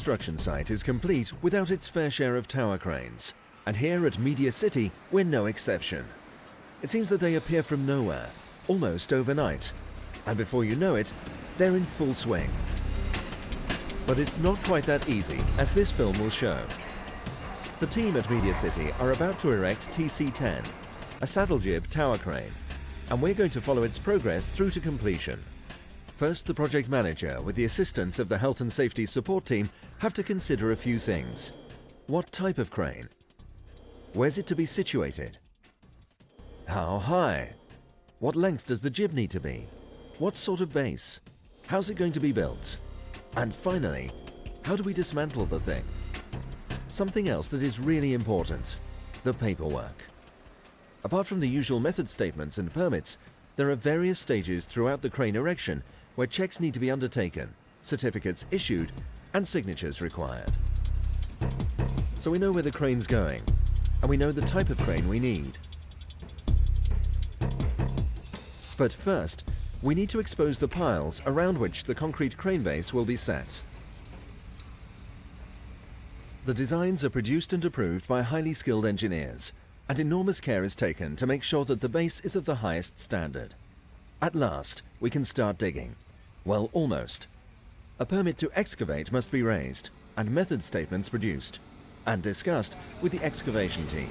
construction site is complete without its fair share of tower cranes, and here at Media City we're no exception. It seems that they appear from nowhere, almost overnight, and before you know it, they're in full swing. But it's not quite that easy, as this film will show. The team at Media City are about to erect TC-10, a saddle jib tower crane, and we're going to follow its progress through to completion. First, the project manager, with the assistance of the health and safety support team, have to consider a few things. What type of crane? Where's it to be situated? How high? What length does the jib need to be? What sort of base? How's it going to be built? And finally, how do we dismantle the thing? Something else that is really important, the paperwork. Apart from the usual method statements and permits, there are various stages throughout the crane erection where checks need to be undertaken, certificates issued, and signatures required. So we know where the crane's going, and we know the type of crane we need. But first, we need to expose the piles around which the concrete crane base will be set. The designs are produced and approved by highly skilled engineers, and enormous care is taken to make sure that the base is of the highest standard. At last, we can start digging. Well, almost. A permit to excavate must be raised, and method statements produced, and discussed with the excavation team.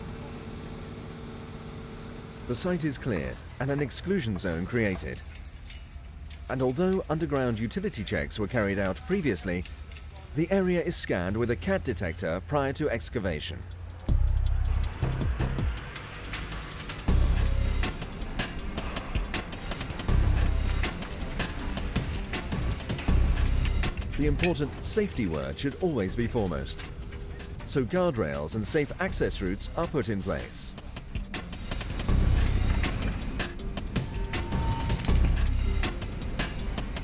The site is cleared, and an exclusion zone created. And although underground utility checks were carried out previously, the area is scanned with a cat detector prior to excavation. The important safety word should always be foremost, so guardrails and safe access routes are put in place.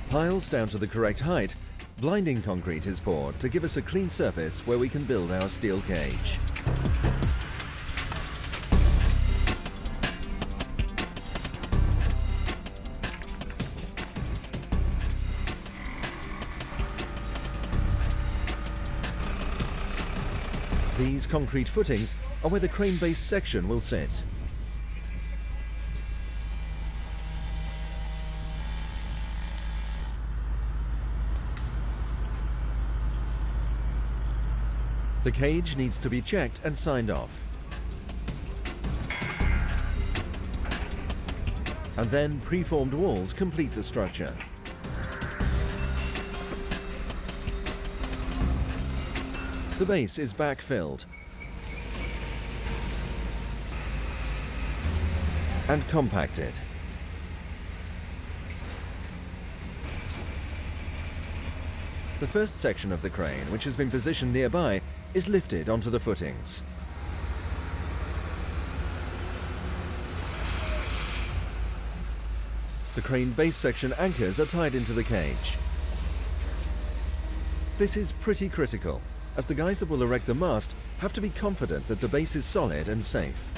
Piles down to the correct height, blinding concrete is poured to give us a clean surface where we can build our steel cage. These concrete footings are where the crane base section will sit. The cage needs to be checked and signed off. And then preformed walls complete the structure. The base is backfilled and compacted. The first section of the crane, which has been positioned nearby, is lifted onto the footings. The crane base section anchors are tied into the cage. This is pretty critical, as the guys that will erect the mast have to be confident that the base is solid and safe.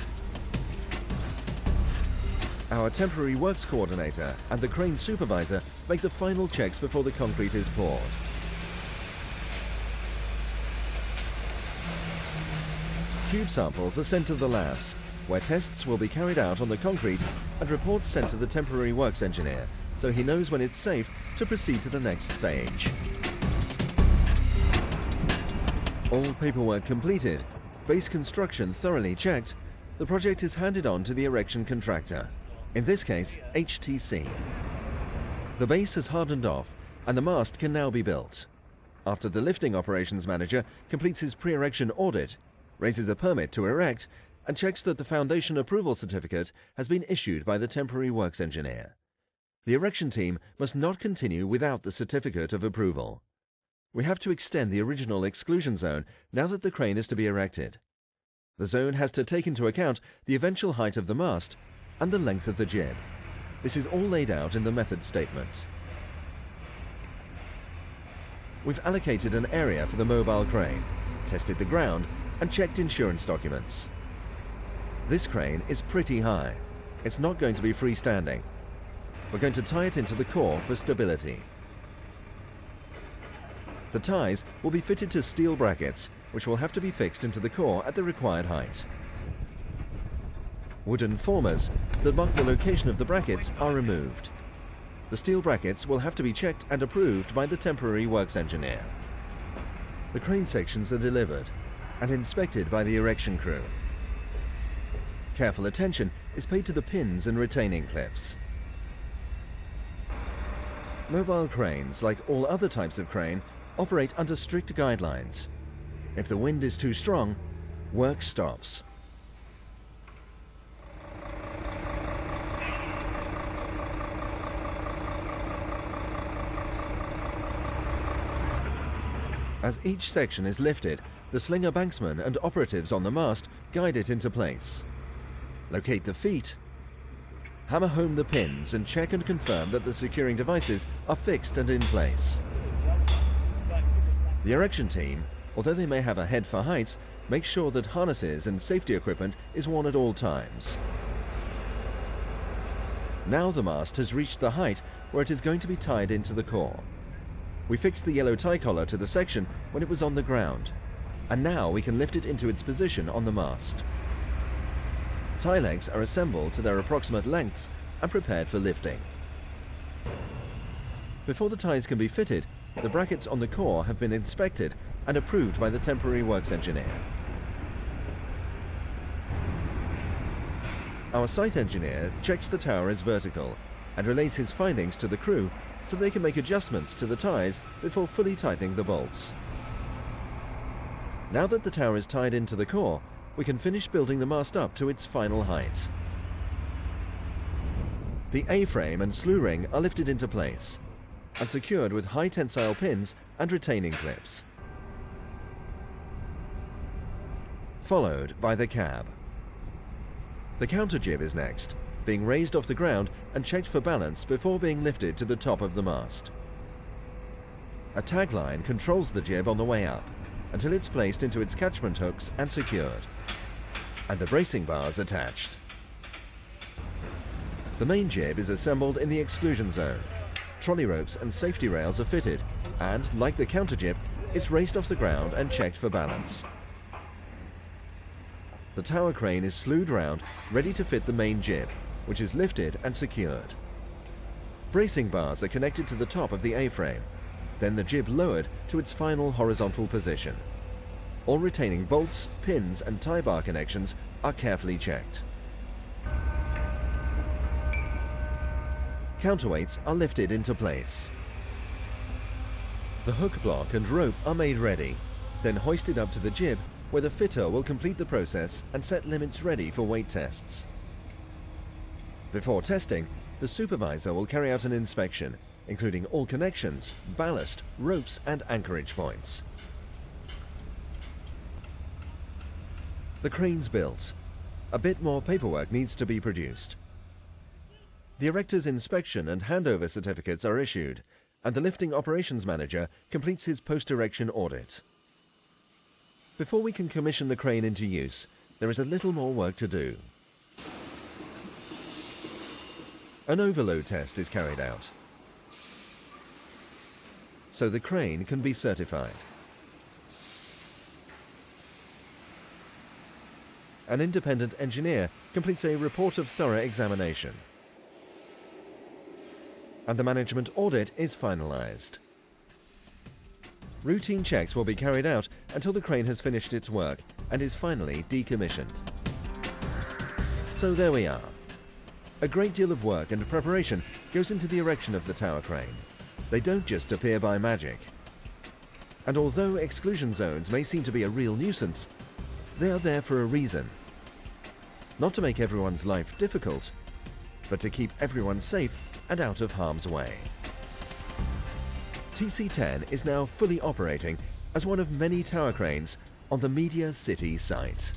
Our temporary works coordinator and the crane supervisor make the final checks before the concrete is poured. Cube samples are sent to the labs, where tests will be carried out on the concrete and reports sent to the temporary works engineer, so he knows when it's safe to proceed to the next stage. All paperwork completed, base construction thoroughly checked, the project is handed on to the erection contractor, in this case HTC. The base has hardened off and the mast can now be built. After the lifting operations manager completes his pre-erection audit, raises a permit to erect, and checks that the foundation approval certificate has been issued by the temporary works engineer. The erection team must not continue without the certificate of approval. We have to extend the original exclusion zone now that the crane is to be erected. The zone has to take into account the eventual height of the mast and the length of the jib. This is all laid out in the method statement. We've allocated an area for the mobile crane, tested the ground, and checked insurance documents. This crane is pretty high. It's not going to be freestanding. We're going to tie it into the core for stability. The ties will be fitted to steel brackets, which will have to be fixed into the core at the required height. Wooden formers that mark the location of the brackets are removed. The steel brackets will have to be checked and approved by the temporary works engineer. The crane sections are delivered and inspected by the erection crew. Careful attention is paid to the pins and retaining clips. Mobile cranes, like all other types of crane, operate under strict guidelines. If the wind is too strong, work stops. As each section is lifted, the slinger banksman and operatives on the mast guide it into place. Locate the feet, hammer home the pins, and check and confirm that the securing devices are fixed and in place. The erection team, although they may have a head for heights, make sure that harnesses and safety equipment is worn at all times. Now the mast has reached the height where it is going to be tied into the core. We fixed the yellow tie collar to the section when it was on the ground, and now we can lift it into its position on the mast. Tie legs are assembled to their approximate lengths and prepared for lifting. Before the ties can be fitted, the brackets on the core have been inspected and approved by the temporary works engineer. Our site engineer checks the tower is vertical and relays his findings to the crew so they can make adjustments to the ties before fully tightening the bolts. Now that the tower is tied into the core, we can finish building the mast up to its final height. The A-frame and slew ring are lifted into place and secured with high tensile pins and retaining clips, followed by the cab. The counter jib is next, being raised off the ground and checked for balance before being lifted to the top of the mast. A tagline controls the jib on the way up until it's placed into its catchment hooks and secured, and the bracing bars attached. The main jib is assembled in the exclusion zone. Trolley ropes and safety rails are fitted, and, like the counter jib, it's raised off the ground and checked for balance. The tower crane is slewed round, ready to fit the main jib, which is lifted and secured. Bracing bars are connected to the top of the A-frame, then the jib lowered to its final horizontal position. All retaining bolts, pins and tie bar connections are carefully checked. Counterweights are lifted into place. The hook block and rope are made ready, then hoisted up to the jib where the fitter will complete the process and set limits ready for weight tests. Before testing, the supervisor will carry out an inspection, including all connections, ballast, ropes and anchorage points. The crane's built. A bit more paperwork needs to be produced. The erector's inspection and handover certificates are issued, and the lifting operations manager completes his post-erection audit. Before we can commission the crane into use, there is a little more work to do. An overload test is carried out, so the crane can be certified. An independent engineer completes a report of thorough examination, and the management audit is finalized. Routine checks will be carried out until the crane has finished its work and is finally decommissioned. So there we are. A great deal of work and preparation goes into the erection of the tower crane. They don't just appear by magic. And although exclusion zones may seem to be a real nuisance, they are there for a reason. Not to make everyone's life difficult, but to keep everyone safe and out of harm's way. TC10 is now fully operating as one of many tower cranes on the Media City site.